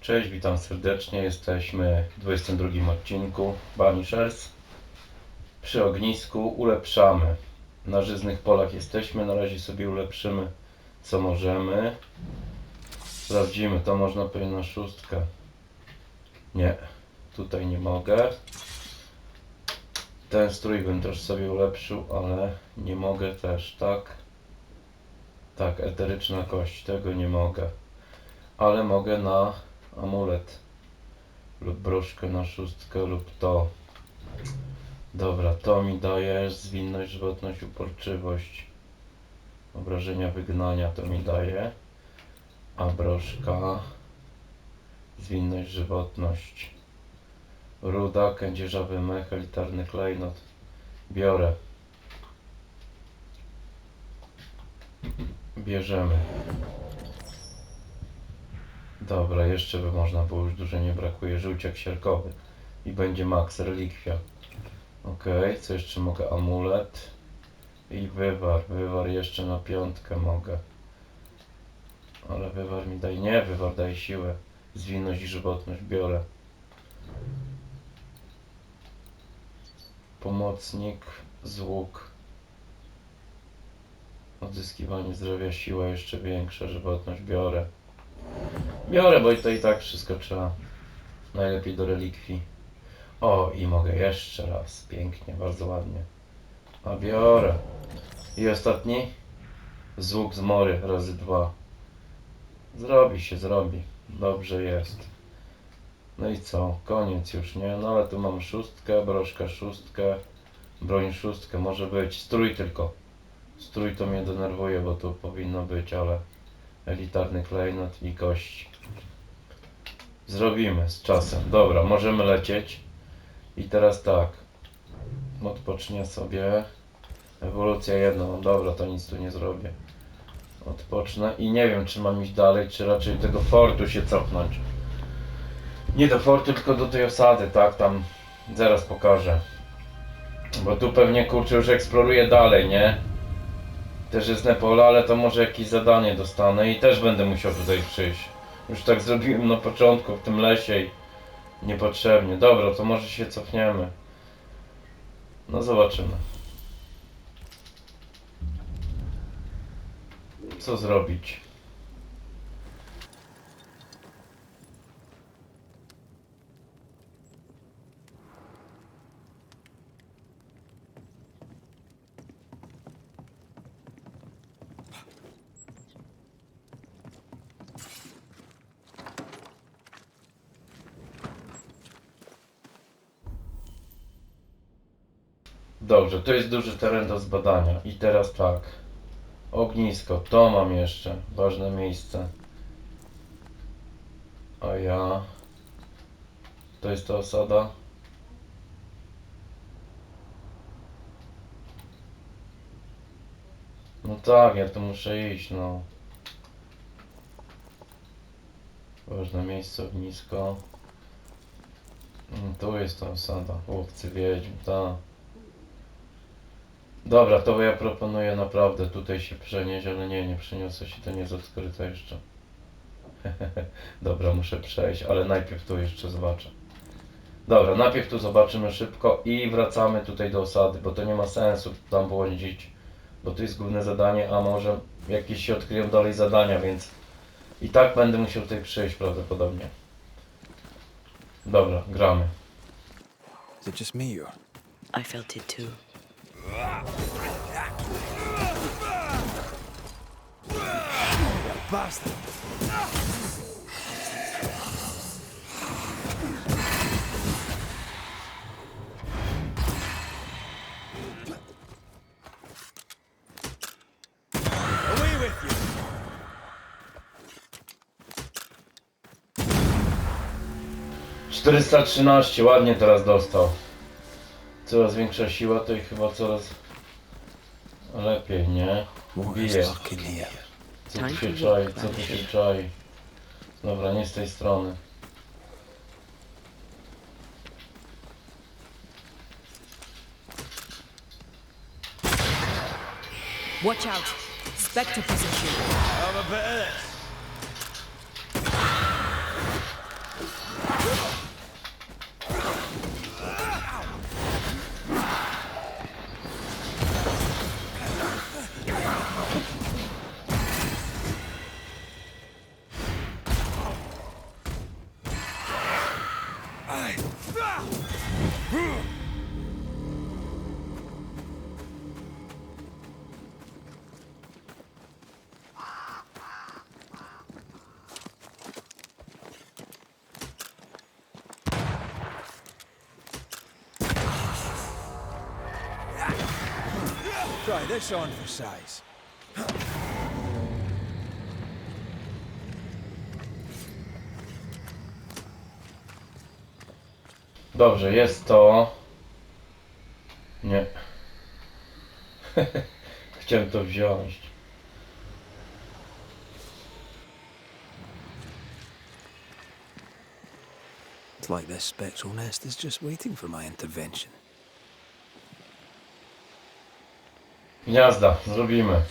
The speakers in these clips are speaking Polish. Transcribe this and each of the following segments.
Cześć, witam serdecznie. Jesteśmy w 22 odcinku Banishers. Przy ognisku ulepszamy. Na żyznych polach jesteśmy. Na razie sobie ulepszymy co możemy. Sprawdzimy, to można powiedzieć na szóstkę. Nie, tutaj nie mogę. Ten strój bym też sobie ulepszył, ale nie mogę też, tak? Tak, eteryczna kość, tego nie mogę. Ale mogę na amulet. Lub broszkę na szóstkę, lub to. Dobra, to mi daje zwinność, żywotność, uporczywość. Obrażenia wygnania to mi daje. A broszka... zwinność, żywotność. Ruda, kędzierzawy mech, elitarny klejnot. Biorę. Bierzemy. Dobra, jeszcze by można było, już dużo nie brakuje. Żółciak sierkowy. I będzie max, relikwia. Ok, co jeszcze mogę? Amulet. I wywar. Wywar jeszcze na piątkę mogę. Ale wywar mi daje... Nie, wywar daje siłę. Zwinność i żywotność biorę. Pomocnik, złóg. Odzyskiwanie zdrowia, siła jeszcze większa, żywotność biorę. Biorę, bo to i tak wszystko trzeba. Najlepiej do relikwii. O, i mogę jeszcze raz. Pięknie, bardzo ładnie. A biorę. I ostatni? Złóg zmory razy 2. Zrobi się, zrobi. Dobrze jest. No i co? Koniec już, nie? No ale tu mam szóstkę, broszkę szóstkę, broń szóstkę, może być. Strój tylko. Strój to mnie denerwuje, bo tu powinno być, ale elitarny klejnot i kość. Zrobimy z czasem. Dobra, możemy lecieć. I teraz tak. Odpocznę sobie. Ewolucja jedną. Dobra, to nic tu nie zrobię. Odpocznę i nie wiem, czy mam iść dalej, czy raczej tego fortu się cofnąć. Nie do fortu, tylko do tej osady, tak? Tam zaraz pokażę. Bo tu pewnie, kurczę, już eksploruję dalej, nie? Te żyzne pola, ale to może jakieś zadanie dostanę i też będę musiał tutaj przyjść. Już tak zrobiłem na początku w tym lesie i niepotrzebnie. Dobra, to może się cofniemy. No zobaczymy. Co zrobić? Dobrze, to jest duży teren do zbadania. I teraz tak. Ognisko, to mam jeszcze. Ważne miejsce. A ja... To jest ta osada. No tak, ja tu muszę iść, no. Ważne miejsce, ognisko. Tu jest ta osada. Łowcy, Wiedźm, ta. Dobra, to ja proponuję naprawdę tutaj się przenieść, ale nie przeniosę się, to nie jest odkryte jeszcze. Dobra, muszę przejść, ale najpierw tu jeszcze zobaczę. Dobra, najpierw tu zobaczymy szybko i wracamy tutaj do osady, bo to nie ma sensu tam błądzić, bo to jest główne zadanie, a może jakieś się odkryją dalej zadania, więc i tak będę musiał tutaj przyjść prawdopodobnie. Dobra, gramy. Is it just me or? I felt it too. Bastard! Away with you! 413, ładnie teraz dostał. Coraz większa siła, to i chyba coraz lepiej, nie? Bije. Co tu się czai, co tu się czai? Dobra, nie z tej strony. Watch out! Spectre position. Have a bit of this. Try this on for size. Dobrze, jest to... Nie. Chciałem to wziąć. It's like this spectral nest is just waiting for my intervention. Gniazda, zrobimy.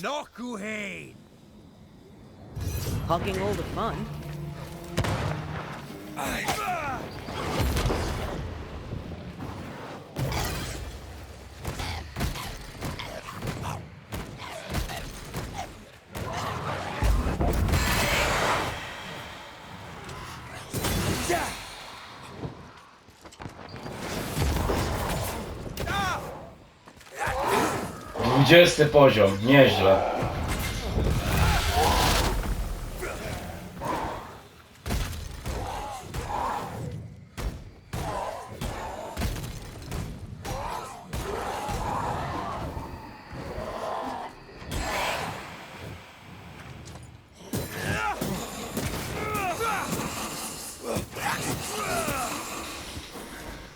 Nokuhain! Hogging all the fun. Dwudziesty poziom, nieźle.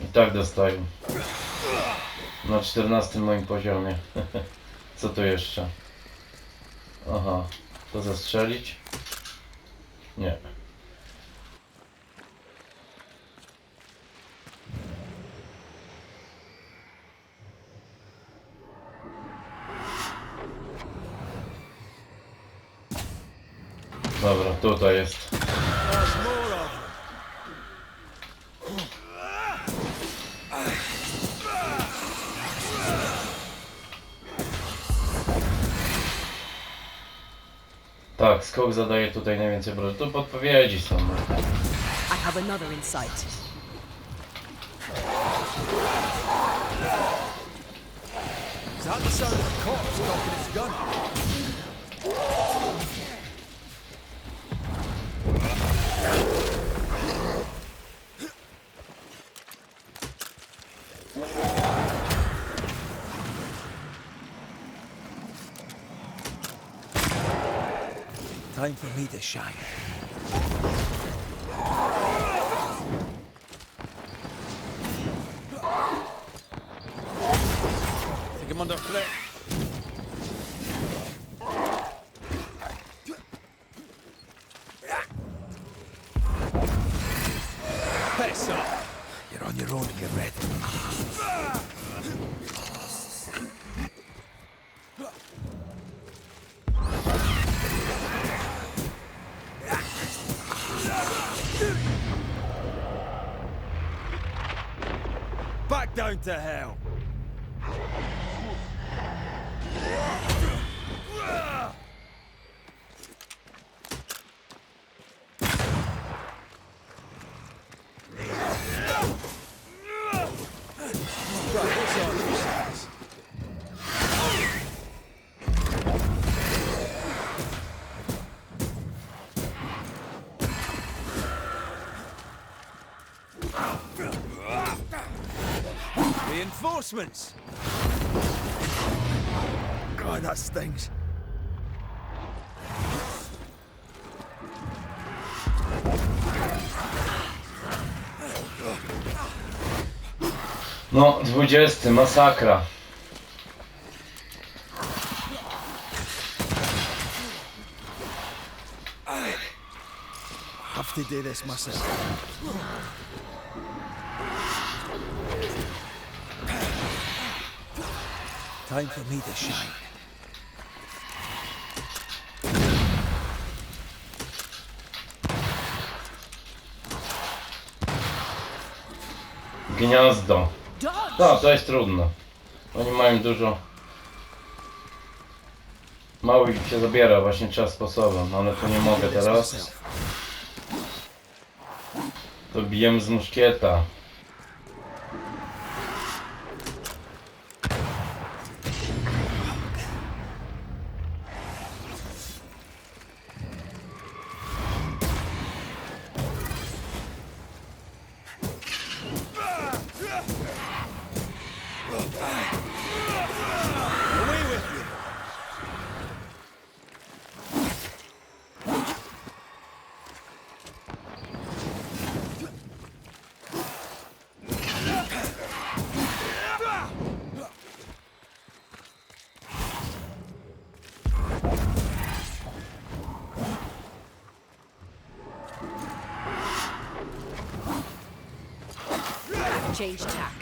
I tak dostaję. Na 14 moim poziomie. Co tu jeszcze? Aha, to zastrzelić? Nie. Dobra, tutaj jest. Tak, skok zadaje tutaj najwięcej obrażeń. Tu podpowiedzi są. I have another in sight. Is that the sound of a corpse cocking its gun? Time for me to shine. Think I'm under threat. Piss up. You're on your own to get ready. Back down to hell. Right, what's on your size? Reinforcements! God, that stings. No, 20, masakra. Have to do this myself. Time for me to shine. Gniazdo. No, to jest trudno. Oni mają dużo. Mało ich się zabiera, właśnie trzeba sposobem, ale tu nie mogę teraz. To bijemy z muszkieta. Change tack.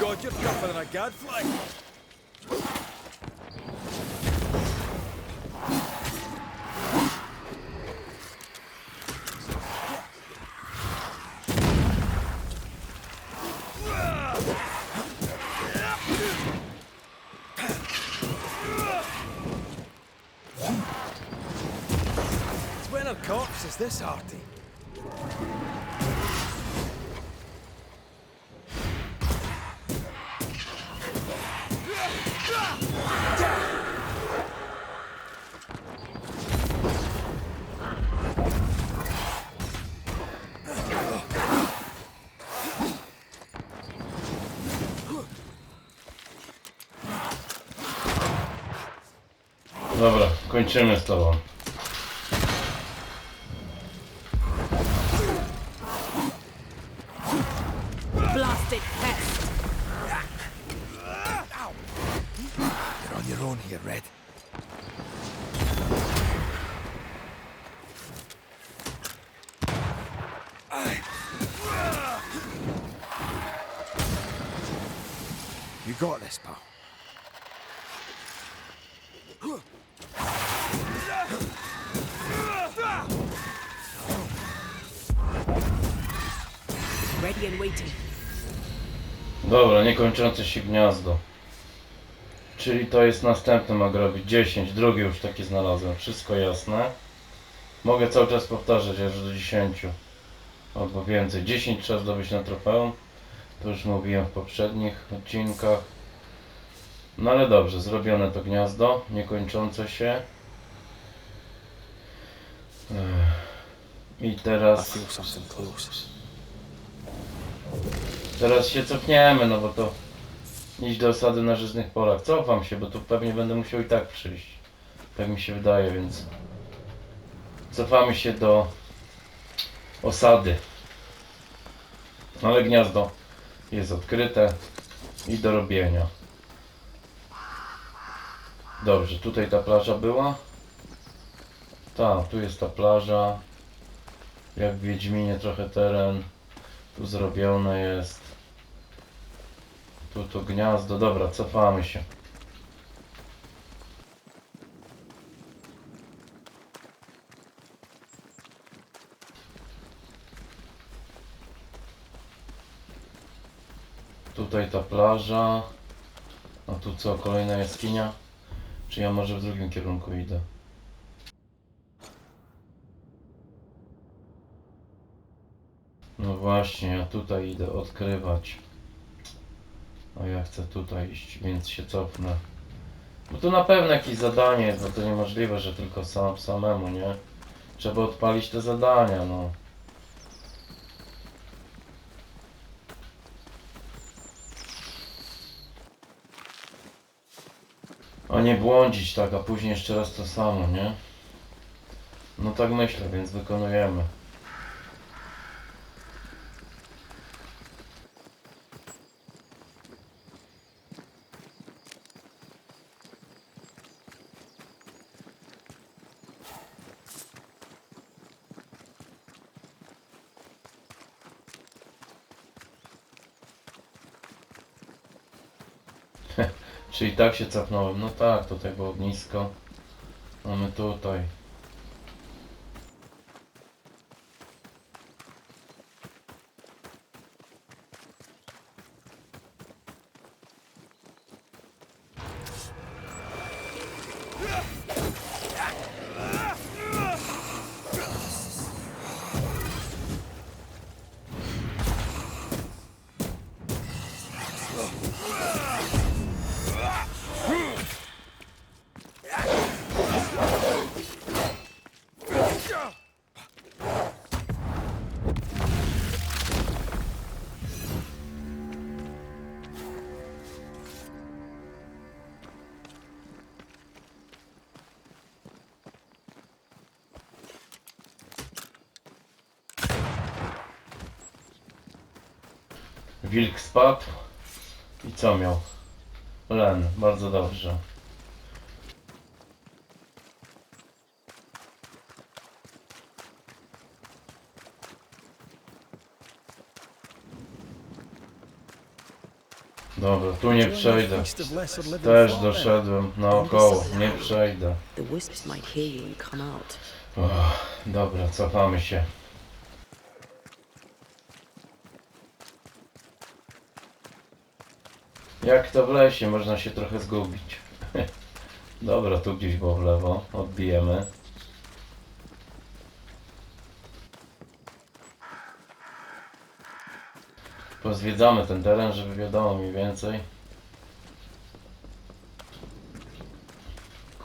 God, you're tougher than a gadfly. When our corpse is this hearty? Dobra, kończymy z tobą. Blasted pest. You're on your own here, Red. You got this, pal. Ready and waiting. Dobra, niekończące się gniazdo. Czyli to jest następny, mogę robić 10, drugi już taki znalazłem, wszystko jasne. Mogę cały czas powtarzać aż do 10 albo więcej. 10 trzeba zdobyć na trofeum, to już mówiłem w poprzednich odcinkach. No ale dobrze, zrobione to gniazdo, niekończące się. I I teraz feel something close. Teraz się cofniemy, no bo to iść do osady na Żyznych Polach. Cofam się, bo tu pewnie będę musiał i tak przyjść. Tak mi się wydaje, więc cofamy się do osady. Ale gniazdo jest odkryte i do robienia. Dobrze, tutaj ta plaża była. Tak, tu jest ta plaża. Jak w Wiedźminie trochę teren. Tu zrobione jest. Tu to gniazdo. Dobra, cofamy się. Tutaj ta plaża. A tu co? Kolejna jaskinia? Czy ja może w drugim kierunku idę? No właśnie, ja tutaj idę odkrywać. A ja chcę tutaj iść, więc się cofnę. Bo tu na pewno jakieś zadanie jest, bo to niemożliwe, że tylko samemu, nie? Trzeba odpalić te zadania, no. A nie błądzić tak, a później jeszcze raz to samo, nie? No tak myślę, więc wykonujemy. Czyli tak się cofnąłem. No tak, tutaj było ognisko. Mamy tutaj. Wilk spadł. I co miał? Len, bardzo dobrze. Dobra, tu nie przejdę. Też doszedłem naokoło, nie przejdę. The wisps might hear you and come out. Dobra, cofamy się. Jak to w lesie, można się trochę zgubić. Dobra, tu gdzieś było w lewo, odbijemy. Pozwiedzamy ten teren, żeby wiadomo mniej więcej.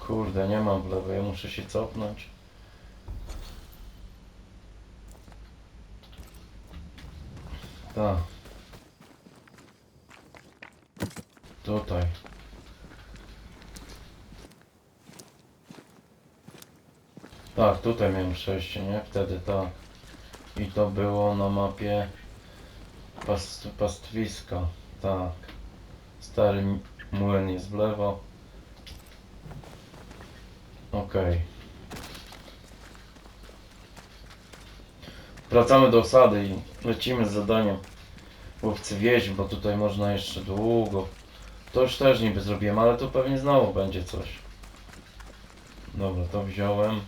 Kurde, nie mam w lewo, ja muszę się cofnąć. Tak. Tutaj. Tak, tutaj miałem przejście, nie? Wtedy tak. I to było na mapie pastwiska. Tak. Stary młyn jest w lewo. Okej. Wracamy do osady i lecimy z zadaniem Łowcy Wiedźm, bo tutaj można jeszcze długo. To już też niby zrobiłem, ale tu pewnie znowu będzie coś. Dobra, to wziąłem.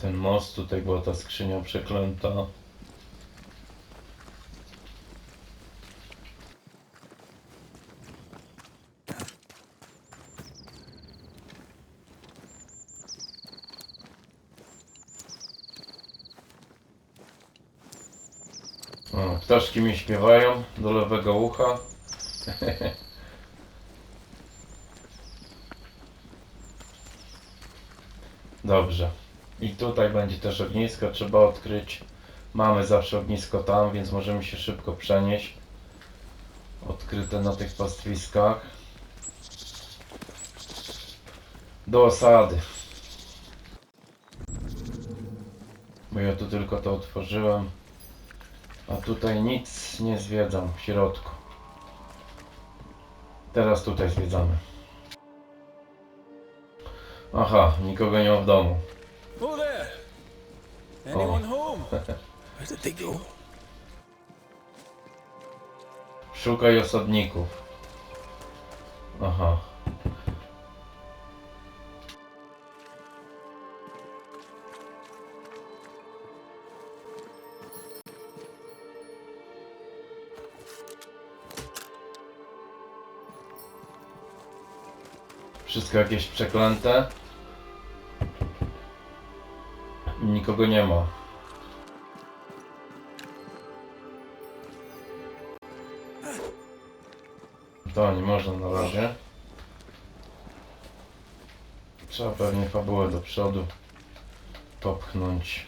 Ten most, tutaj była ta skrzynia przeklęta. O, ptaszki mi śpiewają do lewego ucha. Dobrze. I tutaj będzie też ognisko, trzeba odkryć. Mamy zawsze ognisko tam, więc możemy się szybko przenieść. Odkryte na tych pastwiskach. Do osady. Bo ja tu tylko to otworzyłem. A tutaj nic nie zwiedzam w środku. Teraz tutaj zwiedzamy. Aha, nikogo nie ma w domu. Oh there! Anyone home? Where did they go? Szukaj osadników. Aha. Wszystko jakieś przeklęte. Nikogo nie ma. To nie można na razie. Trzeba pewnie fabułę do przodu popchnąć.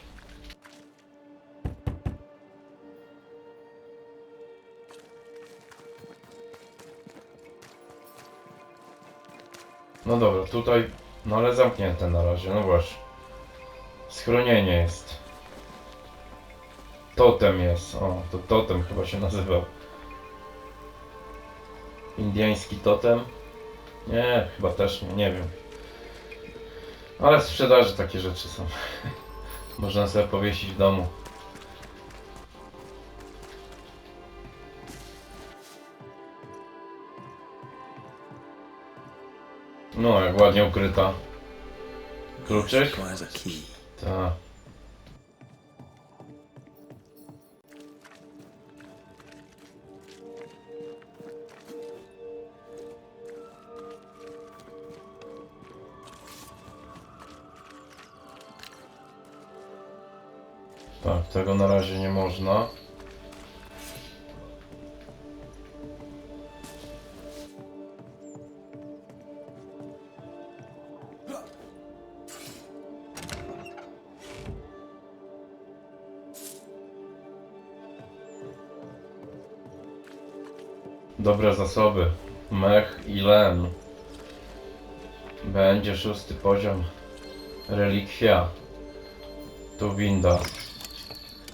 No dobra, tutaj, no ale zamknięte na razie, no właśnie. Schronienie jest. Totem jest, o, to totem chyba się nazywał. Indyjski totem? Nie, chyba też nie, nie wiem. Ale w sprzedaży takie rzeczy są. Można sobie powiesić w domu. No, jak ładnie ukryta. Kluczyk? Requires a key. Tak. Tak, tego na razie nie można. Dobre zasoby. Mech i len. Będzie 6. poziom. Relikwia. Tu winda.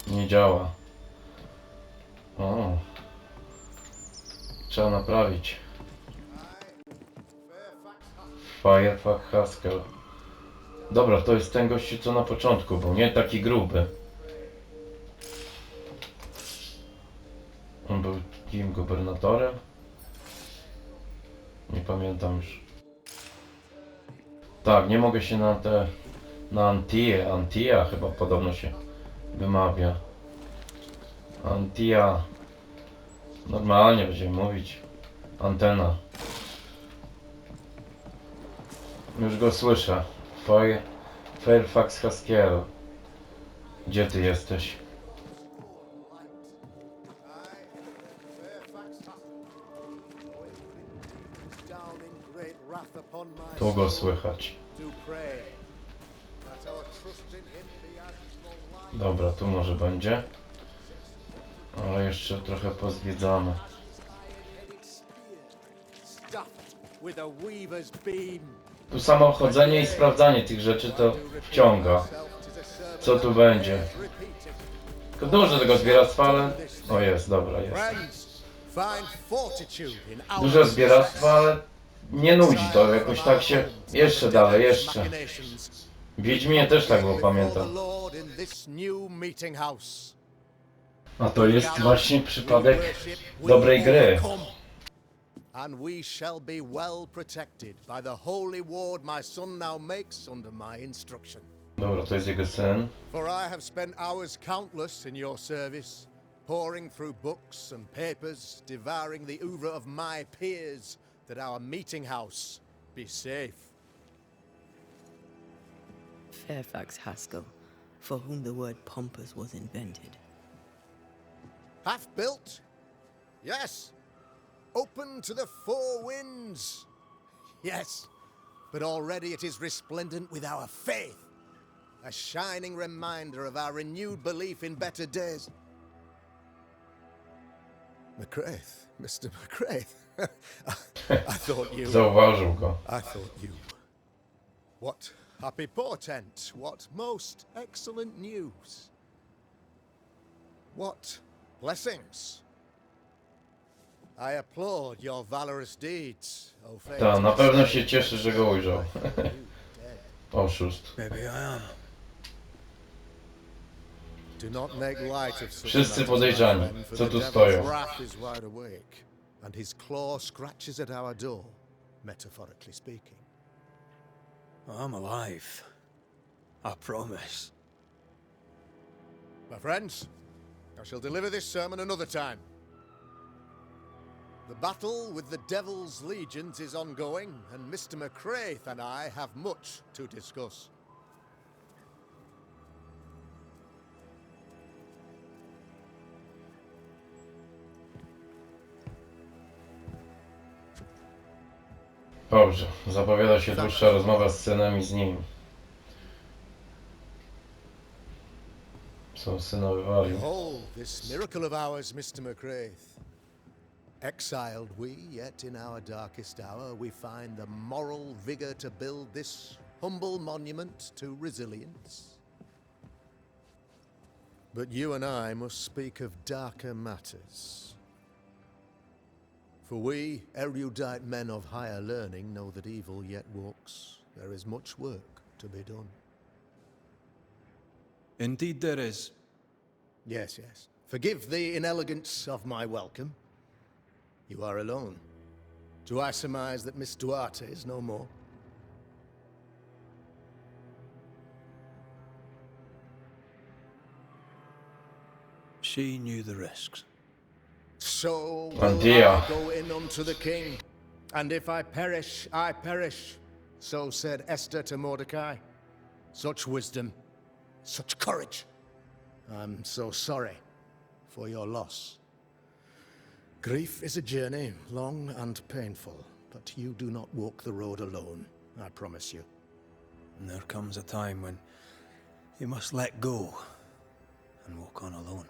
Nie działa. O. Trzeba naprawić. Firefuck Haskell. Dobra, to jest ten gościu co na początku był, nie taki gruby. był kim? Gubernatorem? Nie pamiętam już. Tak, nie mogę się na Antija chyba podobno się wymawia. Antija. Normalnie będziemy mówić. Antena. Już go słyszę. Fairfax Haskell. Gdzie ty jesteś? Tu go słychać. Dobra, tu może będzie. Ale jeszcze trochę pozwiedzamy. Tu samo chodzenie i sprawdzanie tych rzeczy to wciąga. Co tu będzie? Tylko dużo tego zbieractwa, ale... O jest, dobra, jest. Dużo zbieractwa, ale nie nudzi to, jakoś tak się... Jeszcze dalej, jeszcze. W Wiedźminie też tak było, pamiętam. A to jest właśnie przypadek dobrej gry. And we shall be well protected by the holy ward my son now makes under my instruction. Dobra, to jest jego syn. For I have spent hours countless in your service, poring through books and papers, devouring the oeuvre of my peers, that our meeting house be safe. Fairfax Haskell, for whom the word pompous was invented. Half built? Yes. Open to the four winds? Yes. But already it is resplendent with our faith. A shining reminder of our renewed belief in better days. McCraith, Mr. McCraith. I thought you... Zauważył go. I thought you... What happy portent, what most excellent news. What blessings. I applaud your valorous deeds, O fate. Ta, na pewno się cieszy, że go ujrzał. Oszust. Maybe I am. Do not make light of such Wszyscy matters, podejrzani. my friend, for Co the tu devil's stoją? wrath is wide awake, and his claw scratches at our door, metaphorically speaking. I'm alive. I promise. My friends, I shall deliver this sermon another time. The battle with the Devil's legions is ongoing, and Mr. McCraith and I have much to discuss. Dobrze, zapowiada się dłuższa rozmowa z synem i z nim. Co syna wywalił. Behold this miracle of ours, Mr. McCraith. Exiled we, yet in our darkest hour we find the moral vigor to build this humble monument to resilience. But you and I must speak of darker matters. For we, erudite men of higher learning, know that evil yet walks. There is much work to be done. Indeed there is. Yes, yes. Forgive the inelegance of my welcome. You are alone. Do I surmise that Miss Duarte is no more? She knew the risks. So will Antia. I go in unto the king, and if I perish, I perish. So said Esther to Mordecai. Such wisdom, such courage. I'm so sorry for your loss. Grief is a journey, long and painful, but you do not walk the road alone, I promise you. And there comes a time when you must let go and walk on alone.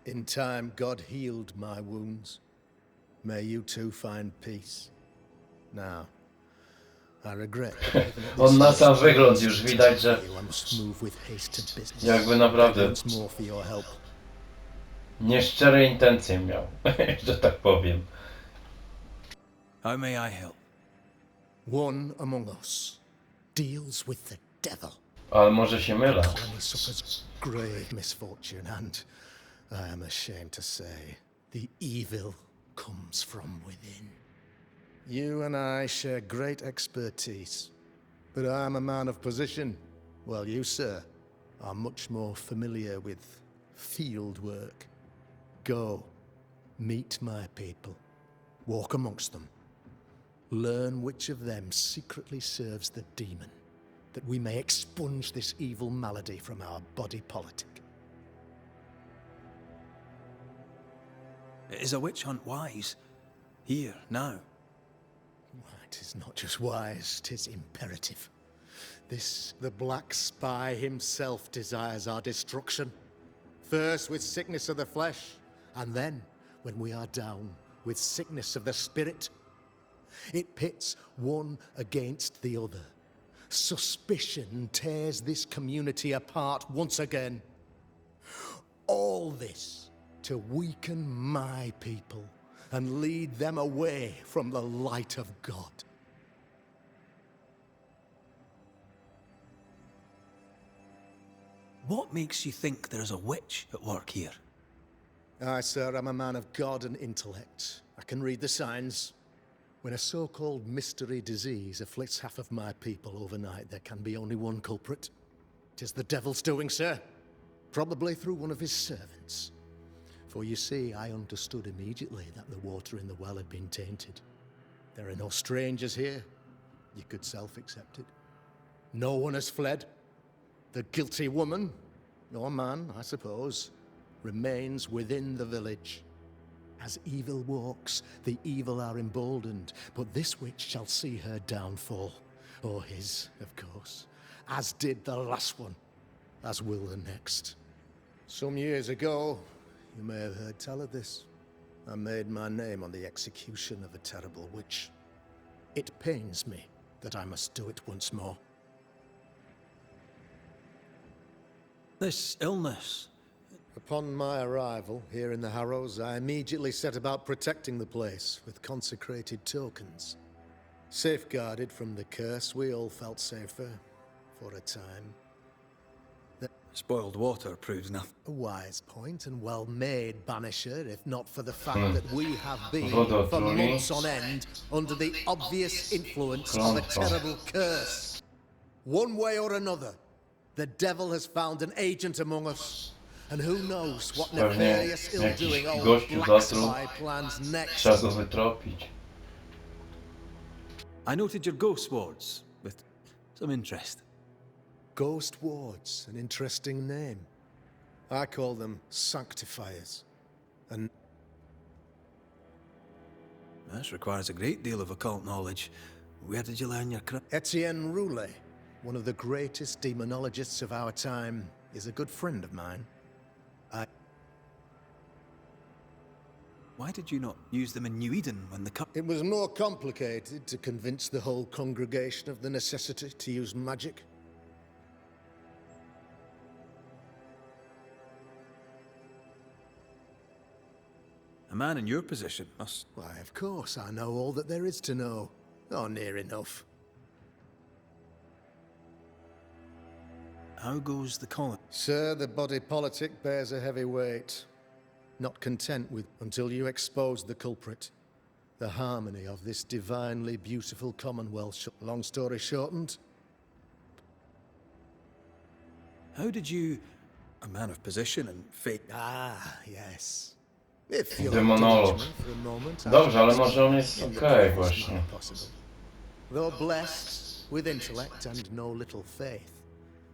In time, God healed my wounds. May you too find peace. Now, I regret. On na sam wygląd już widać, że I must move with haste to business. jakby naprawdę Once more for your help. nieszczere intencje miał, że tak powiem. How may I help? One among us deals with the devil. Ale może się mylę. Colony suffers grave misfortune and, I am ashamed to say, The evil comes from within. You and I share great expertise, but I'm a man of position, while you, sir, are much more familiar with field work. Go, meet my people, walk amongst them, learn which of them secretly serves the demon, that we may expunge this evil malady from our body politic. Is a witch hunt wise? Here, now? It is not just wise, 'tis imperative. This, the Black Spy himself, desires our destruction. First with sickness of the flesh, and then, when we are down, with sickness of the spirit. It pits one against the other. Suspicion tears this community apart once again. All this to weaken my people and lead them away from the light of God. What makes you think there's a witch at work here? Aye, sir, I'm a man of God and intellect. I can read the signs. When a so-called mystery disease afflicts half of my people overnight, there can be only one culprit. 'Tis the devil's doing, sir. Probably through one of his servants. For you see, I understood immediately that the water in the well had been tainted. There are no strangers here. You could self-accept it. No one has fled. The guilty woman, or man, I suppose, remains within the village. As evil walks, the evil are emboldened, but this witch shall see her downfall. Or his, of course. As did the last one, as will the next. Some years ago, you may have heard tell of this. I made my name on the execution of a terrible witch. It pains me that I must do it once more. This illness. Upon my arrival here in the Harrows, I immediately set about protecting the place with consecrated tokens. Safeguarded from the curse, we all felt safer for a time. Spoiled water proves nothing. A wise point and well made, Banisher, if not for the fact that we have been, Woda for truli. months on end, under the obvious influence of a Klątwa. terrible curse. One way or another, the devil has found an agent among us. And who knows what Pewnie nefarious jakiś ill-doing old gościu Black zatruł. Spy plans next. Trzeba go wytropić. I noted your ghost wards with some interest. Ghost wards, an interesting name. I call them sanctifiers. And This requires a great deal of occult knowledge. Where did you learn your Etienne Roulet, one of the greatest demonologists of our time, is a good friend of mine. Why did you not use them in New Eden when the cup... It was more complicated to convince the whole congregation of the necessity to use magic. A man in your position must... Why, of course, I know all that there is to know. Or near enough. How goes the colony? Sir, the body politic bears a heavy weight. Not content with until you expose the culprit. The harmony of this divinely beautiful commonwealth. Long story shortened, How did you... A man of position and fate... ah, yes. If you'll Demonolog. indulge me for a moment, I Dobrze, ale shall może on jest in the okej briefest właśnie. manner possible. Though blessed with intellect and no little faith,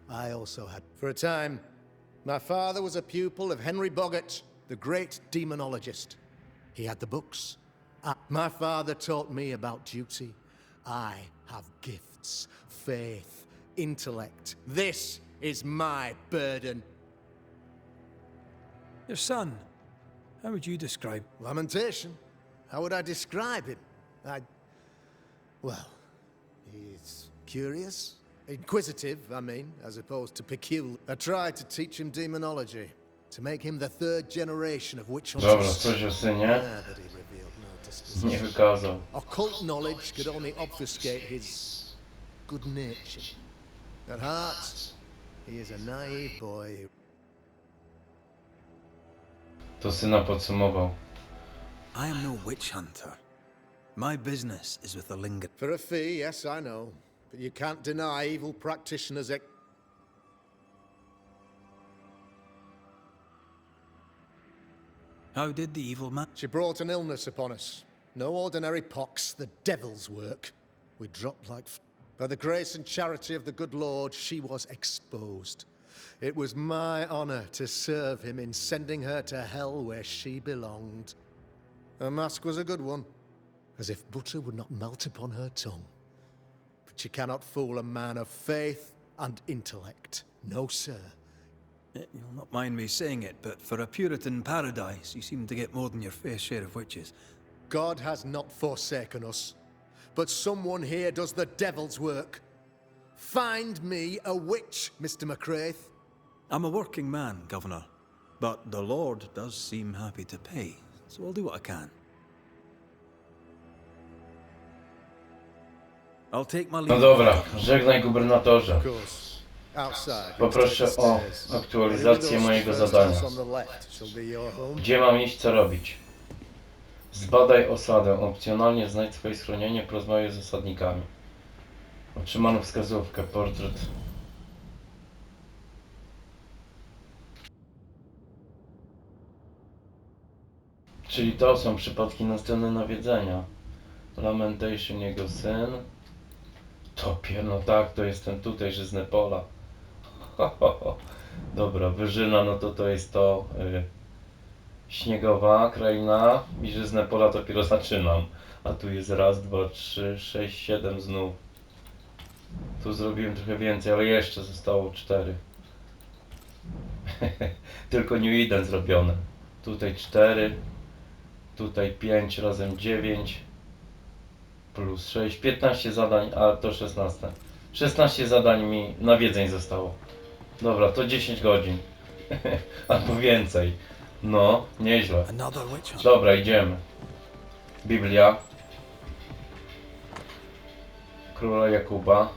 I also had... For a time, my father was a pupil of Henry Boggart, the great demonologist. He had the books. My father taught me about duty. I have gifts, faith, intellect. This is my burden. Your son, how would you describe... Lamentation? How would I describe him? Well, he's curious. Inquisitive, I mean, as opposed to peculiar. I tried to teach him demonology, to make him the third generation of witch Dobra, hunters. coś o synie. But he revealed no Nie disposition. wykazał. Occult knowledge could only obfuscate his good nature. At heart, he is a naive boy. To syna podsumował. I am no witch hunter. My business is with the Linger. For a fee, yes, I know. But you can't deny evil practitioners. How did the evil man? She brought an illness upon us. No ordinary pox, the devil's work. We dropped like... By the grace and charity of the good Lord, she was exposed. It was my honor to serve him in sending her to hell where she belonged. Her mask was a good one, as if butter would not melt upon her tongue. But you cannot fool a man of faith and intellect. No, sir. You'll not mind me saying it, but for a Puritan paradise, you seem to get more than your fair share of witches. God has not forsaken us, but someone here does the devil's work. Find me a witch, Mr. McCraith. I'm a working man, Governor, but the Lord does seem happy to pay, so I'll do what I can. I'll take my leave. No dobra, żegnaj gubernatorze. Of course. Outside. Poproszę o aktualizację mojego zadania. Gdzie mam iść, co robić? Zbadaj osadę. Opcjonalnie znajdź swoje schronienie, porozmawiaj z osadnikami. Otrzymano wskazówkę, portret. Czyli to są przypadki na scenę nawiedzenia. Lamentation, jego syn. Topie, no tak, to jest ten tutejszy z Nepola. Dobra, Wyżyna, no to jest to śniegowa kraina i że z Nepola dopiero zaczynam. A tu jest raz, dwa, trzy, 6, 7 znów. Tu zrobiłem trochę więcej, ale jeszcze zostało 4. Tylko New Eden zrobione. Tutaj 4. Tutaj 5 razem 9. Plus 6, 15 zadań, a to 16. 16 zadań mi nawiedzeń zostało. Dobra, to 10 godzin. Albo więcej. No, nieźle. Dobra, idziemy. Biblia. Króla Jakuba.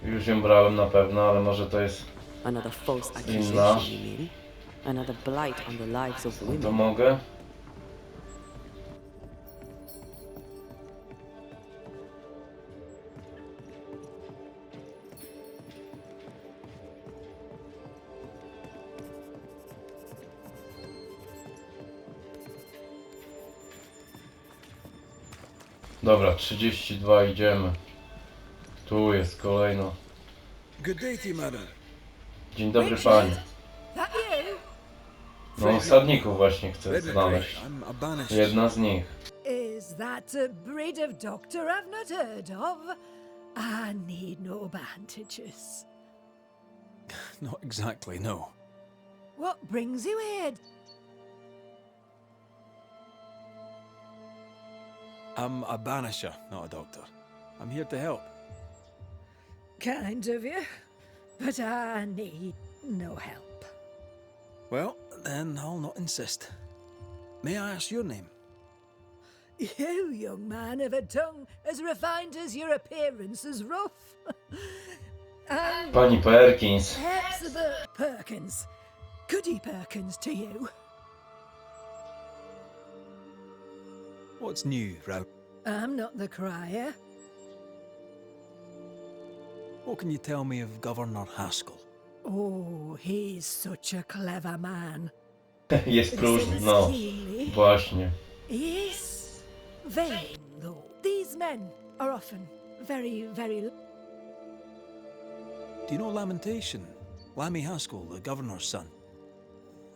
Już ją brałem na pewno, ale może to jest Another false inna. accusation, you mean? Another blight on the lives of the To women. mogę? Dobra, 32 idziemy. Tu jest kolejno. Good day to you, madam. Dzień dobry pani. That you? No osadników właśnie chcę znaleźć. I'm a Banishers. Jedna z nich. Is that a breed of doctor I've not heard of? I need no bandages. Not exactly, no. What brings you here? I'm a banisher, not a doctor. I'm here to help. Kind of you, but I need no help. Well, then I'll not insist. May I ask your name? You, young man, have a tongue as refined as your appearance is rough. I'm Pani Perkins. Hepzibah Perkins. Goody Perkins to you. What's new, Row? I'm not the crier. What can you tell me of Governor Haskell? Oh, he's such a clever man. Jest próżny, no. Właśnie. Yes, vain though. These men are often very... Do you know Lamentation? Lammy Haskell, the governor's son.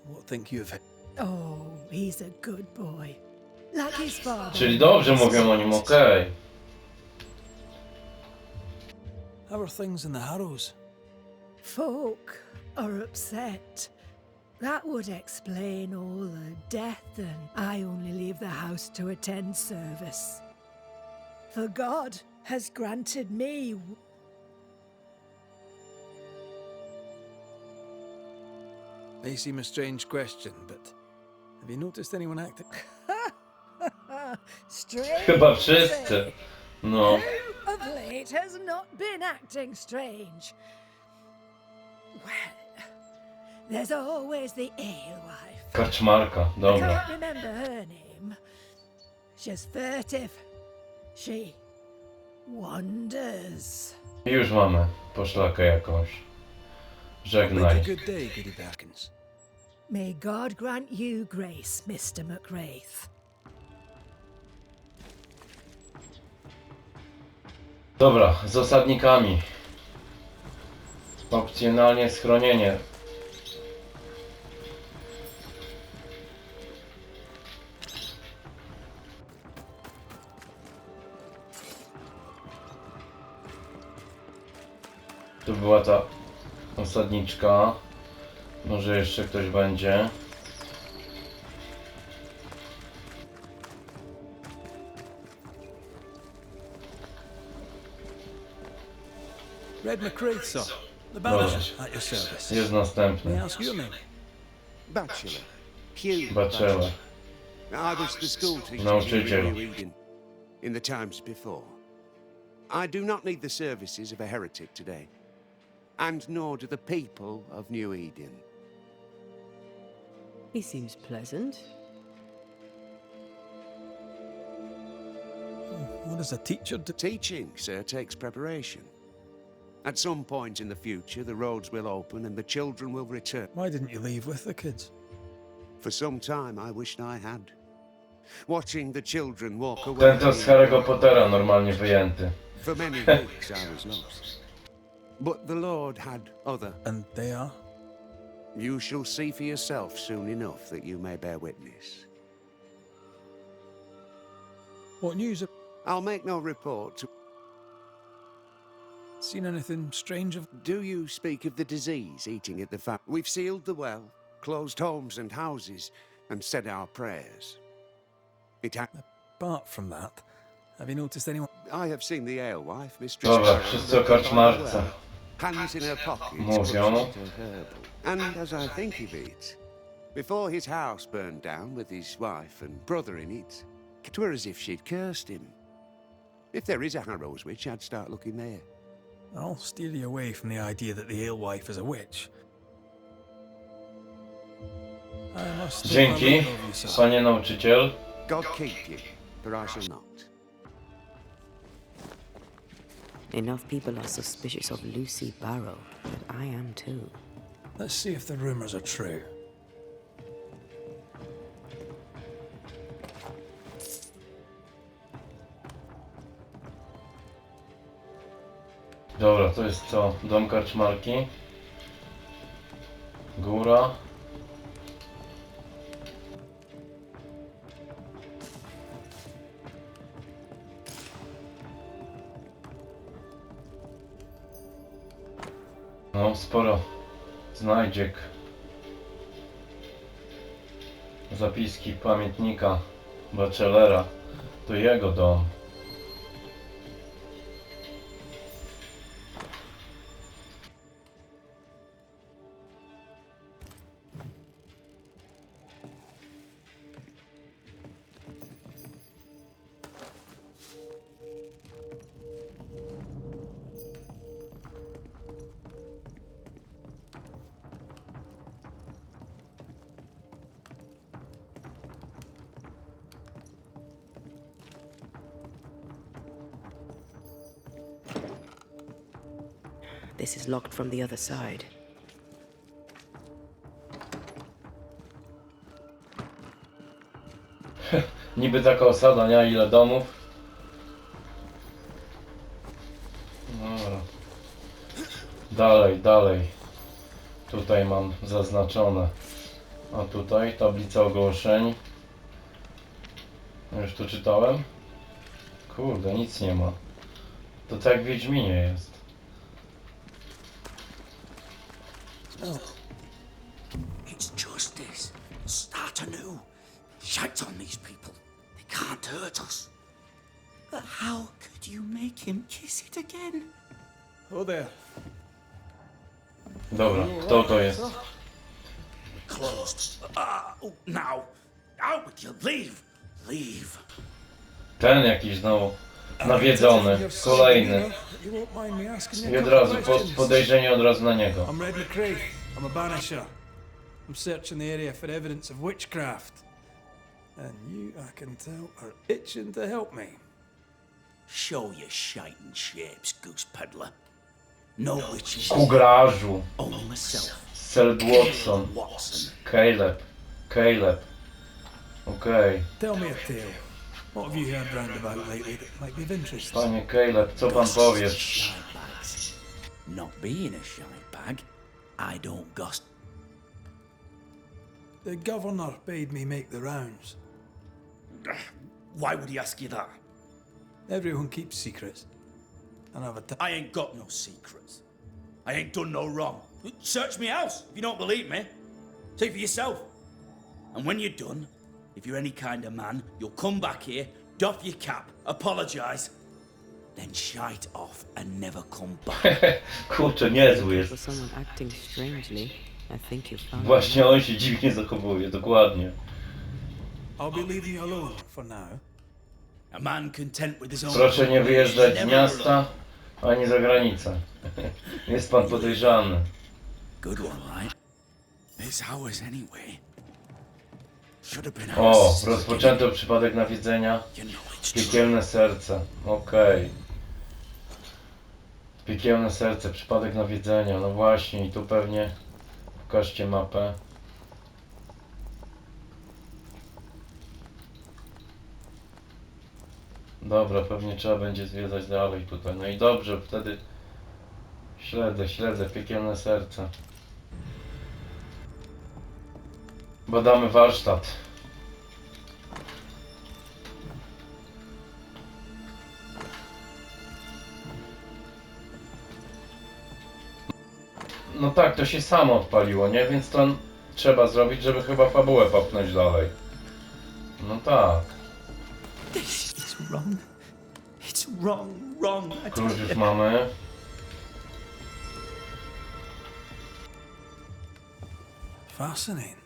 What think you of him? Oh, he's a good boy. Like his father. Czyli dobrze mówią o nim, okej. How are things in the Harrows? Folk are upset. That would explain all the death, and I only leave the house to attend service. For God has granted me... May seem a strange question, but have you noticed anyone acting? Strange. Chyba wszyscy. No. Who of late has not been acting strange? Well, there's always the alewife. Karczmarka, I dobra. can't remember her name. She's furtive. She wanders. I już mamy poszlakę jakąś. Bid Żegnaj. you good day, Goody Perkins. May God grant you grace, Mr. McWraith. Dobra, z osadnikami. Opcjonalnie schronienie. Tu była ta osadniczka. Może jeszcze ktoś będzie. Red McCraith, sir. The Banishers at your service. Jest May I następny. ask your name? Bachelor. Hugh Bachelor. I was the school teacher Nauczyciel. here in New Eden in the times before. I do not need the services of a heretic today, and nor do the people of New Eden. He seems pleasant. What does a teacher do? Teaching, sir, takes preparation. At some point in the future, the roads will open and the children will return. Why didn't you leave with the kids? For some time, I wished I had. Watching the children walk away. Ten to z Harry'ego Pottera normalnie wyjęty. For many weeks, I was lost. But the Lord had other. And they are? You shall see for yourself soon enough that you may bear witness. What news? I'll make no report to... Seen anything strange of? Do you speak of the disease eating at the We've sealed the well, closed homes and houses, and said our prayers. It ha... Apart from that, have you noticed anyone? I have seen the alewife, Mistress Dobra, Carol, wszyscy o karczmarce hands in her pockets, mówią. clutching at her herbal. And as I think of it, before his house burned down with his wife and brother in it, it were as if she'd cursed him. If there is a Harrow's witch, I'd start looking there. I'll steer you away from the idea that the alewife is a witch. I must take my Dzięki, look over you, sir. panie nauczyciel. God keep you, for I shall not. Enough people are suspicious of Lucy Barrow, but I am too. Let's see if the rumors are true. Dobra, to jest co? Dom karczmarki. Góra. No, sporo znajdziek. Zapiski pamiętnika Bachelora. To jego dom. This is locked from the other side. Niby taka osada, nie? Ile domów? Dobra. Dalej, dalej. Tutaj mam zaznaczone. A tutaj tablica ogłoszeń. Już tu czytałem? Kurde, nic nie ma. To tak jak w Wiedźminie jest. It's justice. Start anew. Shout on these people. They can't hurt us. But how could you make him kiss it again? Oh there. Dobra, kto to jest? Closed. Oh, now. Out with you. Leave. Leave. Ten jakiś znowu nawiedzony, kolejny. You won't mind me asking you I a od couple razu questions? podejrzenie od razu na niego. I'm Red McCraith. I'm a Banisher. I'm searching the area for evidence of witchcraft. And you, I can tell, are itching to help me. Show your shite and shapes, goose peddler. No witches. Kuglarzu. Only myself. Serce Watson. Watson. Caleb. Okej. Tell me a tale. What have you heard round about lately that might be of interest? Panie Caleb, co pan powiesz? Shite bags. Not being a shite bag, I don't gossip. The governor bade me make the rounds. Why would he ask you that? Everyone keeps secrets. And I've a I ain't got no secrets. I ain't done no wrong. Search me house if you don't believe me. See for yourself. And when you're done, if you're any kind of man, you'll come back here, doff your cap, apologise, then shite off and never come back. Kurczę, niezły For jest. someone acting strangely, I think you found Właśnie on się dziwnie zachowuje, dokładnie. I'll be leaving you alone for now. A man content with his own... Proszę nie wyjeżdżać z Never miasta, ani za granicę. Jest pan podejrzany. Good one, right? This ours anyway. Should have been O, ours. rozpoczęto przypadek nawiedzenia. You know it's true. Piekielne serce. Okej. Piekielne serce, przypadek nawiedzenia. No właśnie, i tu pewnie pokażcie mapę. Dobra, pewnie trzeba będzie zwiedzać dalej tutaj. No i dobrze, wtedy śledzę piekielne serce. Badamy warsztat. No tak, to się samo odpaliło, nie? Więc to trzeba zrobić, żeby chyba fabułę popchnąć dalej. No tak. This is wrong. It's wrong. I tell Klucz już you. mamy. Fascinating.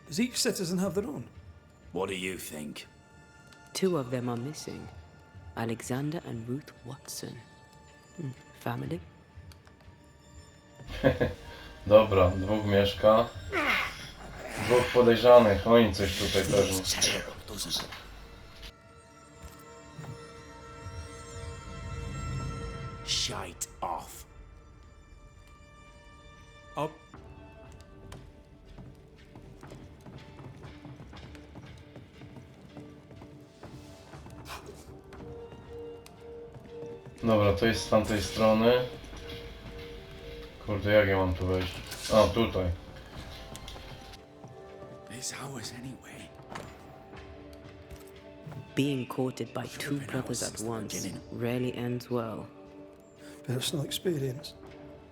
Does each citizen have their own? What do you think? 2 of them are missing. Alexander and Ruth Watson. Family? Dobra, 2 mieszka. 2 podejrzanych. Oni coś tutaj pewnie. Terrible, doesn't it? Shite off. I'll... Dobra, to jest z tamtej strony. Kurde, jak ja mam tu wejść? A, tutaj. It's ours anyway. Being courted by 2 brothers at once rarely ends well. Personal experience.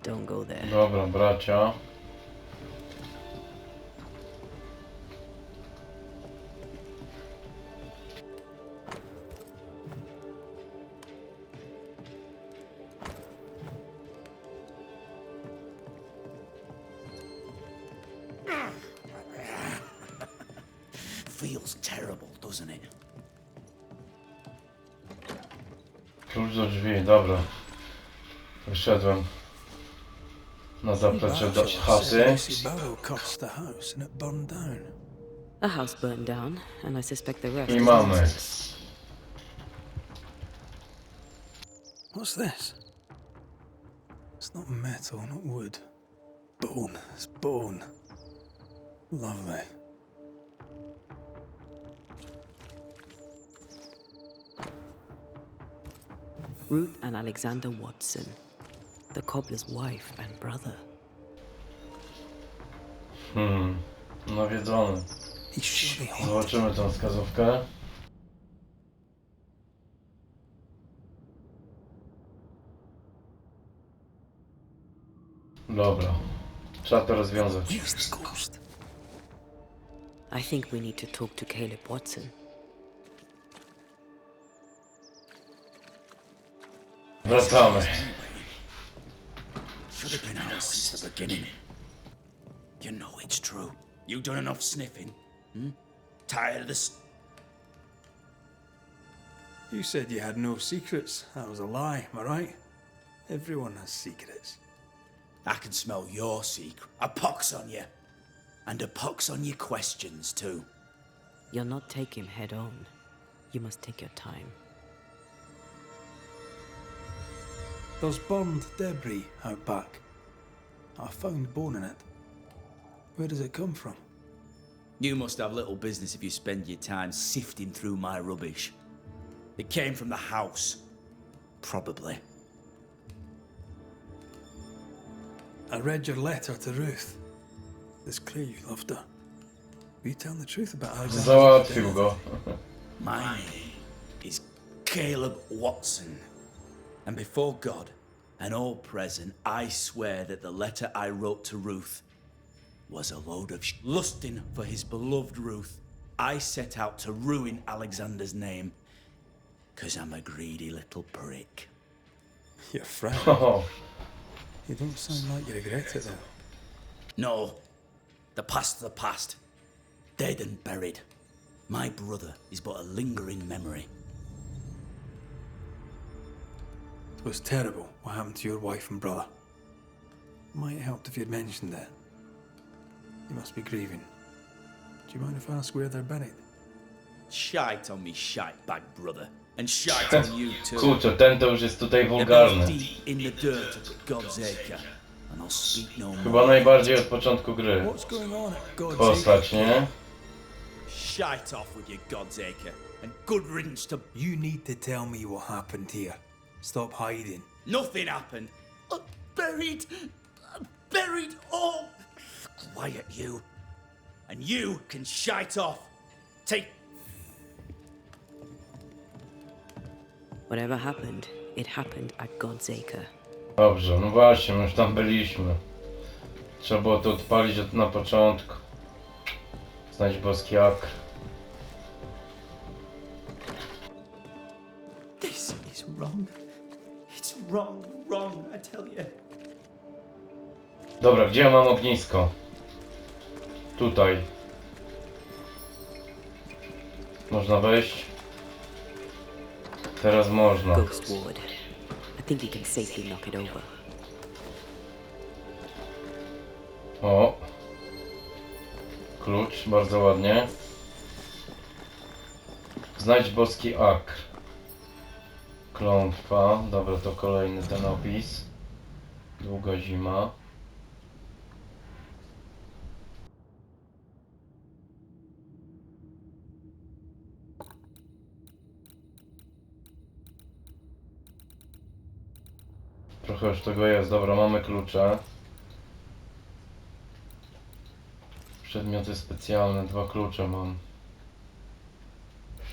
Don't go there. Dobra, bracia. Feels terrible, doesn't it? Klucz do drzwi, dobra. Wyszedłem na zaplecze do chaty. Lucy Barrow cursed the house and it burned down. A house burned down, and I suspect the rest I is mamy. nonsense. What's this? It's not metal, not wood. Bone. It's bone. Lovely. Ruth and Alexander Watson, the cobbler's wife and brother. Nawiedzony. He's surely haunted. Zobaczymy tą wskazówkę. Dobra. Trzeba to rozwiązać. Where's the ghost? I think we need to talk to Caleb Watson. Wracamy. Should have been ours since the beginning. You know it's true. You done enough sniffing? Tired of this? You said you had no secrets. That was a lie, am I right? Everyone has secrets. I can smell your secret. A pox on you. And a pox on your questions, too. You'll not take him head on. You must take your time. There's burned debris out back. I found bone in it. Where does it come from? You must have little business if you spend your time sifting through my rubbish. It came from the house. Probably. I read your letter to Ruth. It's clear you loved her. Will you tell the truth about how Załatwił go. My name is Caleb Watson. And before God and all present, I swear that the letter I wrote to Ruth was a load of lusting for his beloved Ruth. I set out to ruin Alexander's name, 'cause I'm a greedy little prick. Your friend? Oh, You don't sound like you regret it though. No, the past's the past. Dead and buried. My brother is but a lingering memory. It was terrible what happened to your wife and brother. Might help if you'd mentioned it. You must be grieving. Do you mind if I ask where they're buried? Shite on me shite-bag brother. And shite on you too. kurczę, ten to już jest tutaj They're both wulgarny. deep in the dirt at God's acre. And I'll speak no Chyba more. najbardziej od początku gry. What's going on at God's Postać, acre? nie? Shite off with your God's acre. And good riddance to... You need to tell me what happened here. Stop hiding. Nothing happened. Buried. Buried all. Quiet you. And you can shite off. Take... Whatever happened, it happened at God's acre. Dobrze, no właśnie, my już tam byliśmy. Trzeba było to odpalić na początku. Znajdź boski akr. This is wrong. It's wrong, wrong, I tell you. Dobra, gdzie ja mam ognisko? Tutaj. Można wejść? Teraz można. Ghost Ward. I think we can safely knock it over. O. Klucz, bardzo ładnie. Znajdź boski akr. Klątwa. Dobra, to kolejny ten opis. Długa zima. Trochę już tego jest. Dobra, mamy klucze. Przedmioty specjalne. 2 klucze mam.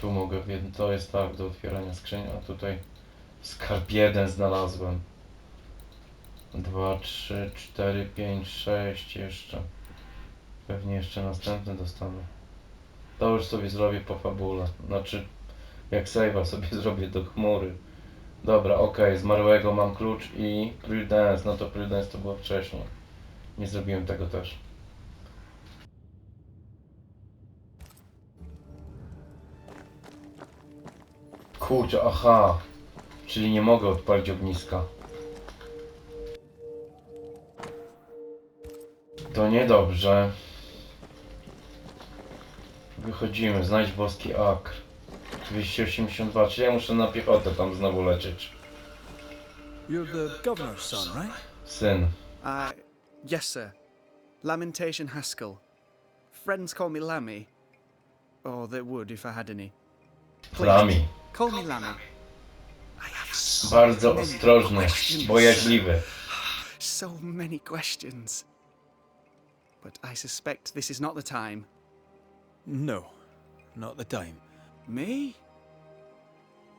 Tu mogę, to jest tak, do otwierania skrzyni, a tutaj skarb 1 znalazłem. 2, 3, 4, 5, 6 jeszcze. Pewnie jeszcze następny dostanę. To już sobie zrobię po fabule. Znaczy, jak save'a sobie zrobię do chmury. Dobra, okej, zmarłego mam klucz i Prudence. No to Prudence to było wcześniej. Nie zrobiłem tego też. Kurczę, aha. Czyli nie mogę odpalić ogniska. To niedobrze. Wychodzimy, znajdź boski akr. 282, czyli ja muszę na piechotę tam znowu lecieć. You're the governor's son, right? Syn. Yes, sir. Lamentation Haskell. Friends call me Lammy. Or they would if I had any. Lami. Call me Lammy. I have so Bardzo many ostrożny, questions. bojaźliwy. So many questions. But I suspect this is not the time. No, not the time. Me?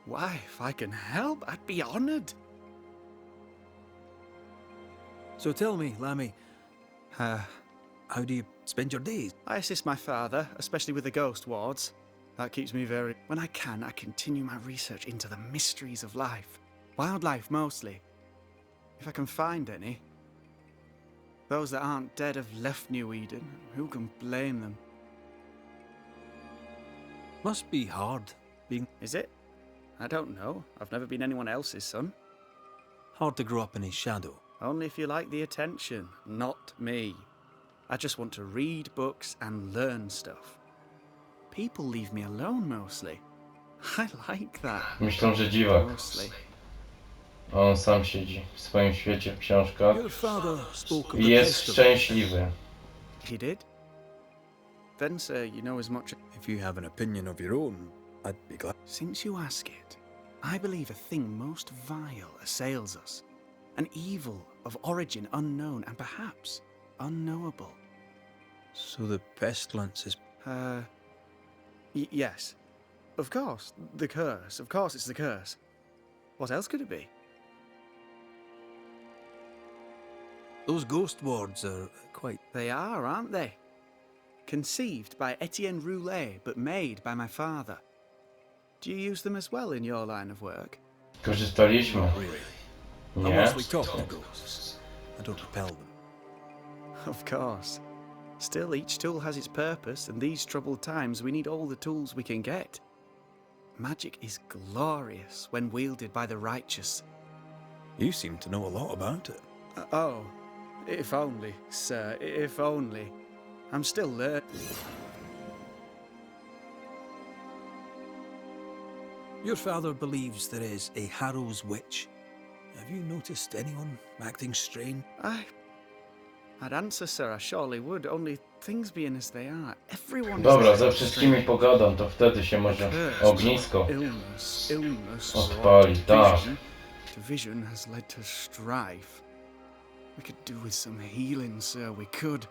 Why, if I can help, I'd be honored. So tell me, Lammy, how do you spend your days? I assist my father, especially with the ghost wards. That keeps me very... When I can, I continue my research into the mysteries of life. Wildlife, mostly. If I can find any. Those that aren't dead have left New Eden. Who can blame them? Must be hard being... Is it? I don't know. I've never been anyone else's son. Hard to grow up in his shadow. Only if you like the attention, not me. I just want to read books and learn stuff. People leave me alone mostly. I like that. Myślą, że dziwak. Mostly. A on sam siedzi w swoim świecie, w książkach Your father spoke of i the jest festival. szczęśliwy. He did? Then, sir, you know as much. If you have an opinion of your own, I'd be glad. Since you ask it, I believe a thing most vile assails us. An evil of origin unknown and perhaps unknowable. So the pestilence is... Yes. Of course, the curse. Of course it's the curse. What else could it be? Those ghost wards are quite... They are, aren't they? Conceived by Etienne Roulet, but made by my father. Do you use them as well in your line of work? Korzystaliśmy. really. I Nie? mostly talk to ghosts. I don't repel them. Of course. Still, each tool has its purpose, and these troubled times we need all the tools we can get. Magic is glorious when wielded by the righteous. You seem to know a lot about it. Oh, if only, sir, if only. I'm still learning. Your father believes there is a Harrow's witch. Have you noticed anyone acting strange? I'd answer, sir, I surely would, only things being as they are. Everyone Dobra, is ze wszystkimi pogadam, to wtedy się może ognisko illness odpali, tak. Division has led to strife. We could do with some healing, sir, we could.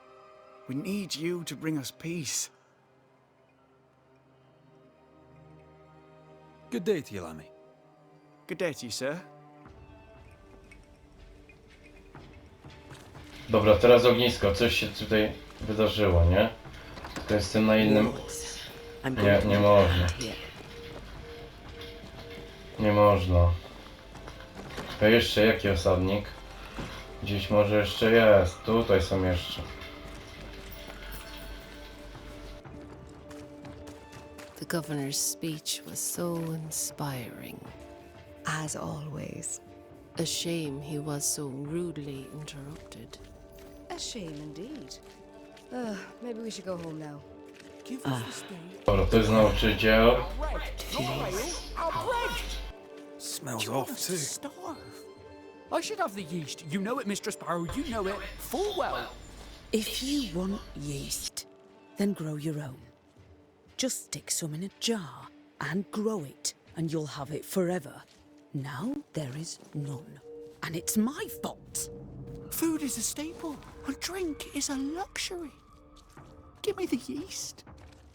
We need you to bring us peace. Good day to you, Lammy. Good day to you, sir. Dobra, teraz ognisko, coś się tutaj wydarzyło, nie? To jestem na innym... Nie można. Nie można. To jeszcze jaki osadnik? Gdzieś może jeszcze jest. Tutaj są jeszcze. The governor's speech was so inspiring. As always. A shame he was so rudely interrupted. A shame indeed. Maybe we should go home now. Dobra, to jest nauczyciel. Smells off too. Starve. I should have the yeast. You know it, Mistress Barrow. You know it full well. If you want yeast, then grow your own. Just stick some in a jar and grow it, and you'll have it forever. Now there is none, and it's my fault. Food is a staple, and drink is a luxury. Give me the yeast.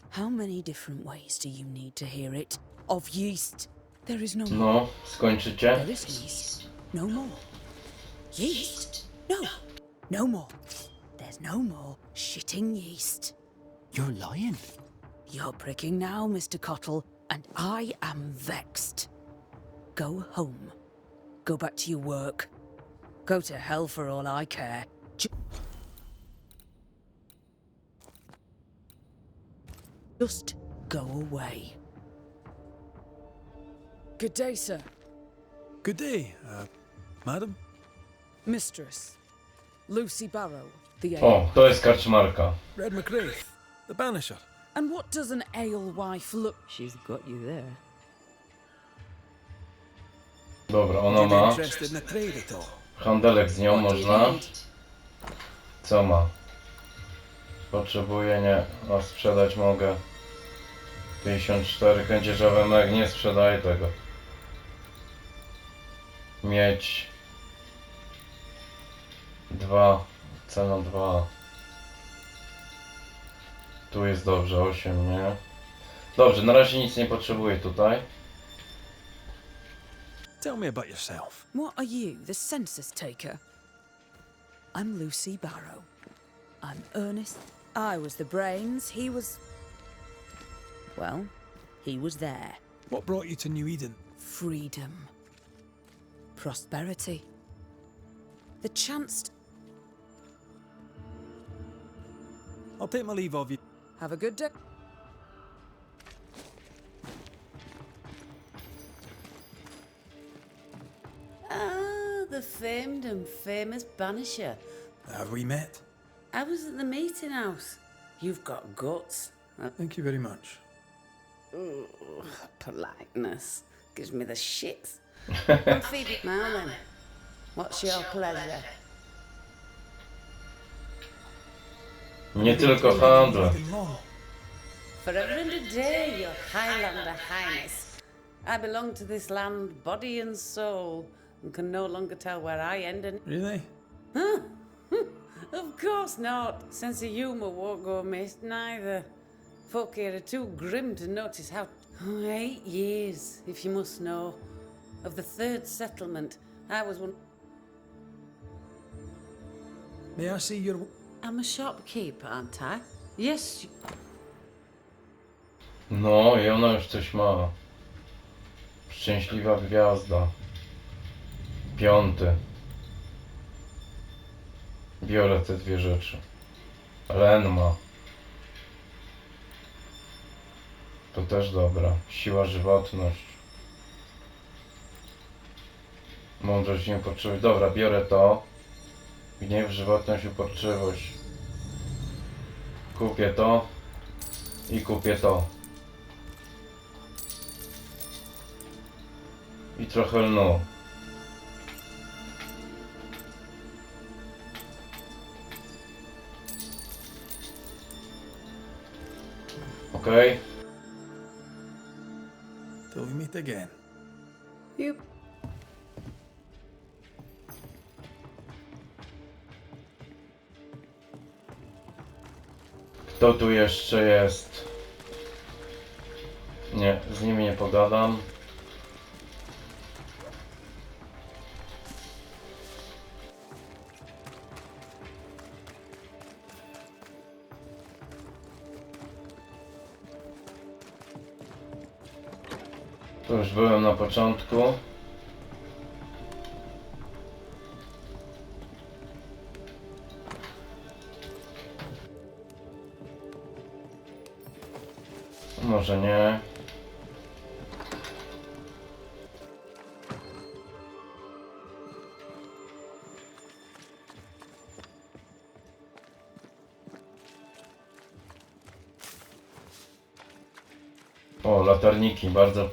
How many different ways do you need to hear it? Of yeast, there is no more. No, skończycie? There is yeast, no more. Yeast? No, no more. There's no more shitting yeast. You're lying. You're pricking now, Mr. Cottle, and I am vexed. Go home. Go back to your work. Go to hell for all I care. Just go away. Good day, sir. Good day, madam. Mistress. Lucy Barrow, the ale. O, to jest karczmarka. Red McGrath, the Banisher. And what does an alewife look? She's got you there. Dobra, ona You ma. interested in a trade at all? Handelek z nią można. Co ma? Potrzebuję, nie. A sprzedać mogę. 54 kędzierzawe meg, nie sprzedaję tego. Mieć 2, cena 2. Tu jest dobrze, 8, nie? Dobrze, na razie nic nie potrzebuję tutaj. Tell me about yourself. What are you, the census taker? I'm Lucy Barrow. I'm Ernest. I was the brains, he was... Well, he was there. What brought you to New Eden? Freedom. Prosperity. The chance... I'll take my leave of you. Have a good day. Ah, the famed and famous Banisher. Have we met? I was at the meeting house. You've got guts. Thank you very much. Ooh, politeness gives me the shits. I'm Phoebe. Now then, what's your pleasure? Nie tylko handel. Forever and a day, your Highlander Highness. I belong to this land, body and soul, and can no longer tell where I end and... Really? Huh? Of course not. Sense of humour won't go amiss, neither. Folk here are too grim to notice how... 8 years, if you must know. Of the third settlement, I was one... May I see your... I'm a shopkeeper, aren't I? Yes. No i ona już coś ma. Szczęśliwa gwiazda. 5. Biorę te 2 rzeczy. Ren ma. To też dobra. Siła, żywotność. Mądrość, nieuporczywość. Dobra, biorę to. Gniew, żywotność, uporczywość. Kupię to. I kupię to. I trochę lnu. Okej. Till we meet again. You... Kto tu jeszcze jest? Nie, z nimi nie pogadam. To już byłem na początku. Może nie. O, latarniki, bardzo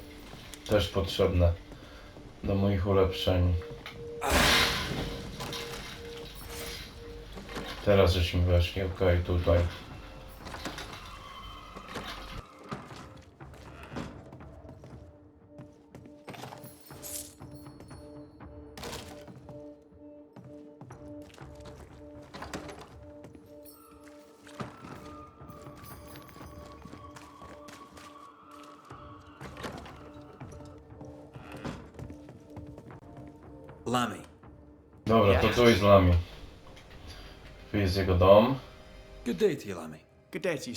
też potrzebne do moich ulepszeń. Teraz żeśmy weszli, okej, tutaj. Lammy. Dobra, to tu jest Lami. Tu jest jego dom. Good day to you, Lammy. Good day to you.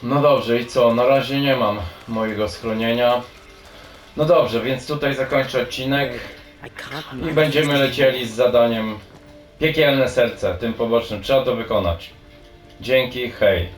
No dobrze, i co? Na razie nie mam mojego schronienia. No dobrze, więc tutaj zakończę odcinek i będziemy lecieli z zadaniem Piekielne Serce, tym pobocznym. Trzeba to wykonać. Dzięki, hej.